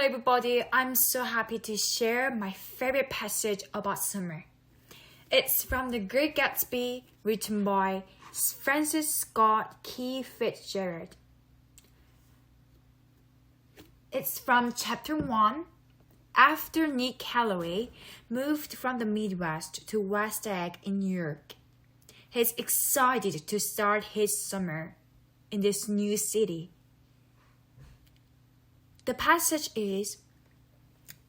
everybody, I'm so happy to share my favorite passage about summer. It's from The Great Gatsby, written by Francis Scott Key Fitzgerald. It's from chapter 1. After Nick Calloway moved from the Midwest to West Egg in New York, he's excited to start his summer in this new city. The passage is,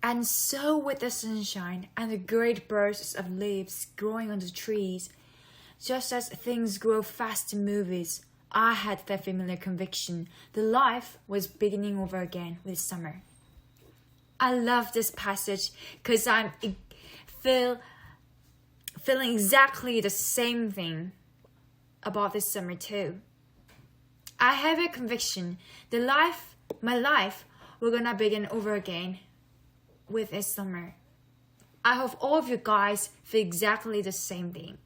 "And so with the sunshine and the great bursts of leaves growing on the trees, just as things grow fast in movies, I had the familiar conviction that life was beginning over again with summer." I love this passage because I'm feeling exactly the same thing about this summer too. I have a conviction that my life will gonna begin over again with this summer. I hope all of you guys feel exactly the same thing.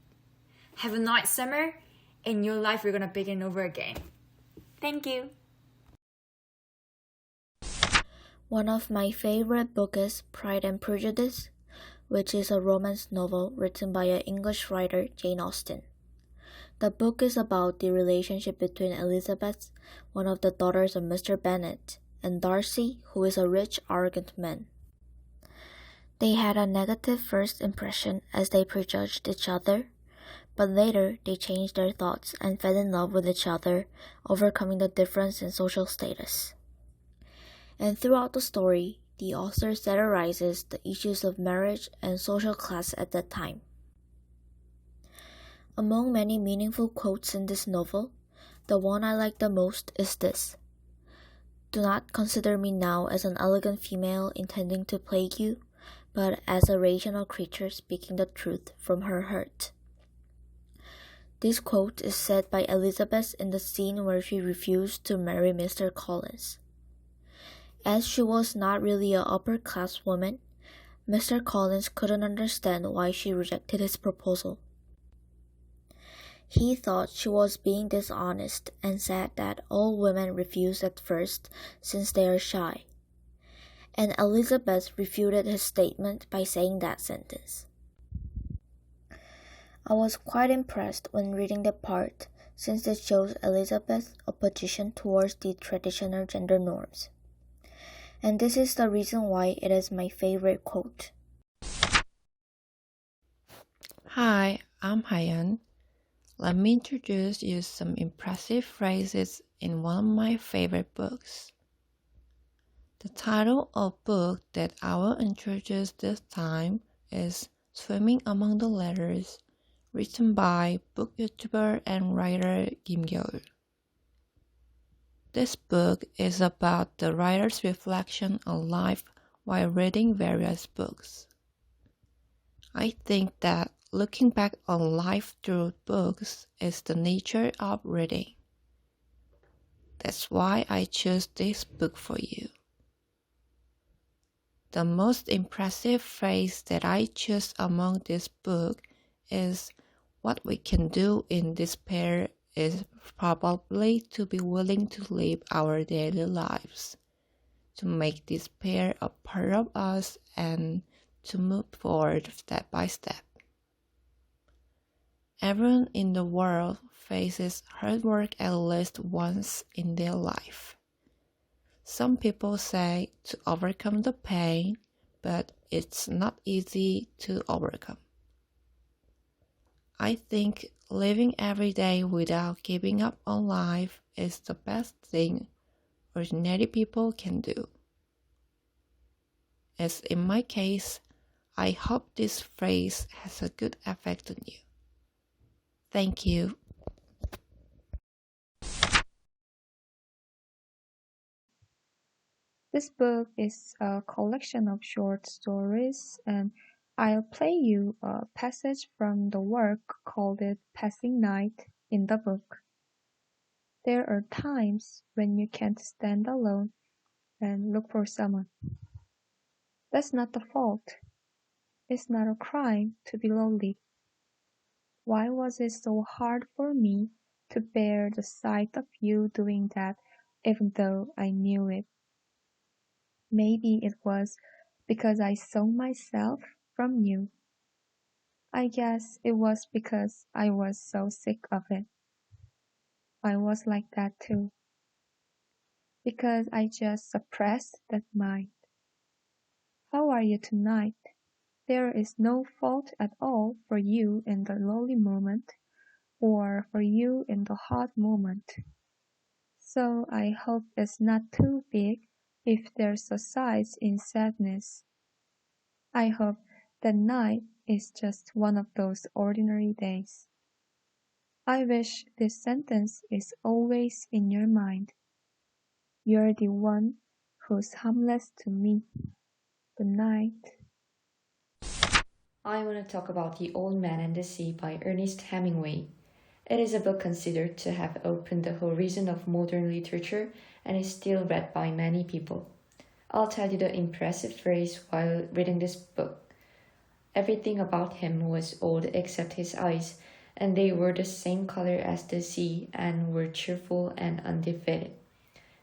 Have a nice summer, and your life will gonna begin over again. Thank you. One of my favorite books is Pride and Prejudice, which is a romance novel written by an English writer, Jane Austen. The book is about the relationship between Elizabeth, one of the daughters of Mr. Bennet, and Darcy, who is a rich, arrogant man. They had a negative first impression as they prejudged each other, but later they changed their thoughts and fell in love with each other, overcoming the difference in social status. And throughout the story, the author satirizes the issues of marriage and social class at that time. Among many meaningful quotes in this novel, the one I like the most is this: "Do not consider me now as an elegant female intending to plague you, but as a rational creature speaking the truth from her heart." This quote is said by Elizabeth in the scene where she refused to marry Mr. Collins. As she was not really an upper-class woman, Mr. Collins couldn't understand why she rejected his proposal. He thought she was being dishonest and said that all women refuse at first since they are shy. And Elizabeth refuted his statement by saying that sentence. I was quite impressed when reading the part, since it shows Elizabeth's opposition towards the traditional gender norms. And this is the reason why it is my favorite quote. Hi, I'm Hyeon. Let me introduce you some impressive phrases in one of my favorite books. The title of book that I will introduce this time is Swimming Among the Letters, written by book YouTuber and writer Kim Gyeol. This book is about the writer's reflection on life while reading various books. I think that looking back on life through books is the nature of reading. That's why I chose this book for you. The most impressive phrase that I choose among this book is, "What we can do in despair is probably to be willing to live our daily lives, to make despair a part of us and to move forward step by step." Everyone in the world faces hard work at least once in their life. Some people say to overcome the pain, but it's not easy to overcome. I think living every day without giving up on life is the best thing ordinary people can do. As in my case, I hope this phrase has a good effect on you. Thank you. This book is a collection of short stories, and I'll play you a passage from the work called Passing Night in the book. There are times when you can't stand alone and look for someone. That's not the fault. It's not a crime to be lonely. Why was it so hard for me to bear the sight of you doing that even though I knew it? maybe it was because I saw myself from you. I guess it was because I was so sick of it. I was like that too. Because I just suppressed that mind. How are you tonight? There is no fault at all for you in the lowly moment, or for you in the hot moment. So I hope it's not too big if there's a size in sadness. I hope that night is just one of those ordinary days. I wish this sentence is always in your mind. You're the one who's harmless to me. Good night. I want to talk about The Old Man and the Sea by Ernest Hemingway. It is a book considered to have opened the horizon of modern literature and is still read by many people. I'll tell you the impressive phrase while reading this book. Everything about him was old except his eyes, and they were the same color as the sea and were cheerful and undefeated.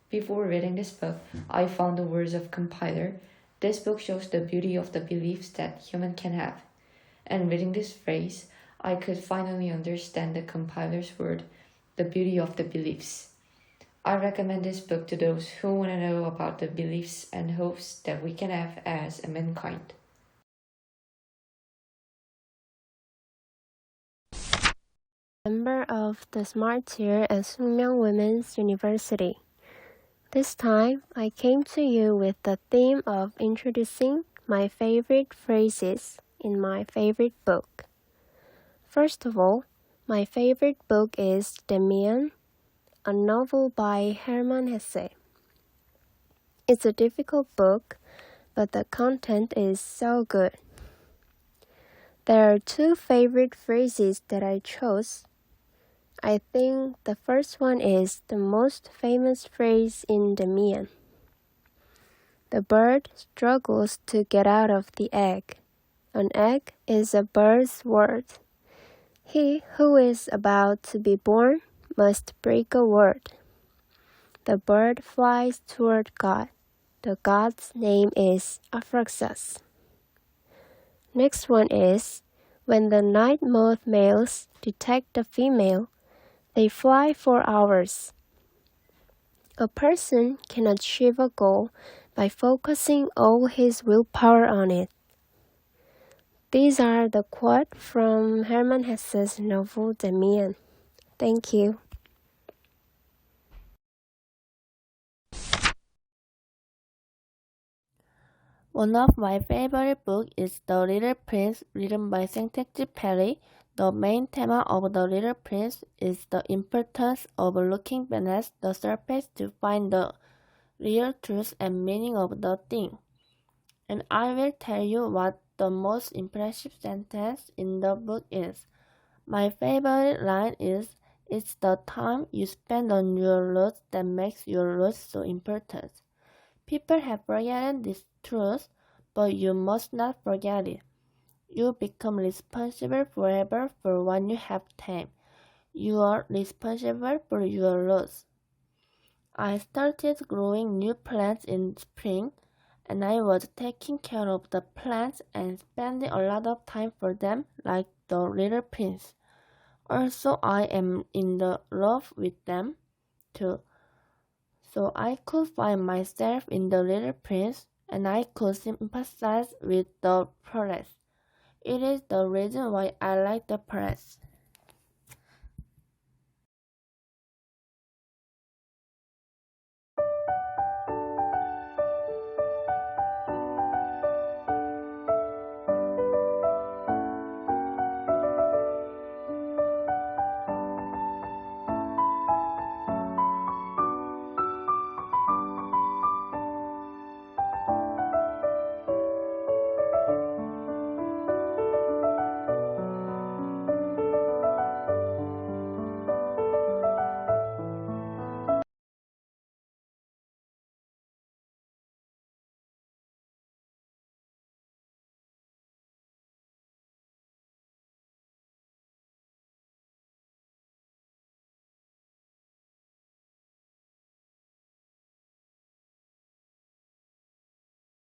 Before reading this book, I found the words of compiler. This book shows the beauty of the beliefs that human can have. And reading this phrase, I could finally understand the compiler's word, the beauty of the beliefs. I recommend this book to those who want to know about the beliefs and hopes that we can have as a mankind. Member of the SMARTeer and Sookmyung Women's University. This time, I came to you with the theme of introducing my favorite phrases in my favorite book. First of all, my favorite book is Demian, a novel by Hermann Hesse. It's a difficult book, but the content is so good. There are two favorite phrases that I chose. I think the first one is the most famous phrase in Demian. The bird struggles to get out of the egg. An egg is a bird's word. He who is about to be born must break a word. The bird flies toward God. The God's name is Aphraxas. Next one is, when the night moth males detect the female, they fly for hours. A person can achieve a goal by focusing all his willpower on it. These are the quotes from Hermann Hesse's novel Demian. Thank you. One of my favorite books is The Little Prince, written by Saint-Exupéry. The main theme of The Little Prince is the importance of looking beneath the surface to find the real truth and meaning of the thing. And I will tell you what the most impressive sentence in the book is. My favorite line is, "It's the time you spend on your roots that makes your roots so important." People have forgotten this truth, but you must not forget it. You become responsible forever for what you have tamed. You are responsible for your roots. I started growing new plants in spring, and I was taking care of the plants and spending a lot of time for them, like the Little Prince. Also, I am in the love with them, too. So I could find myself in the Little Prince, and I could sympathize with the forest. It is the reason why I like the forest.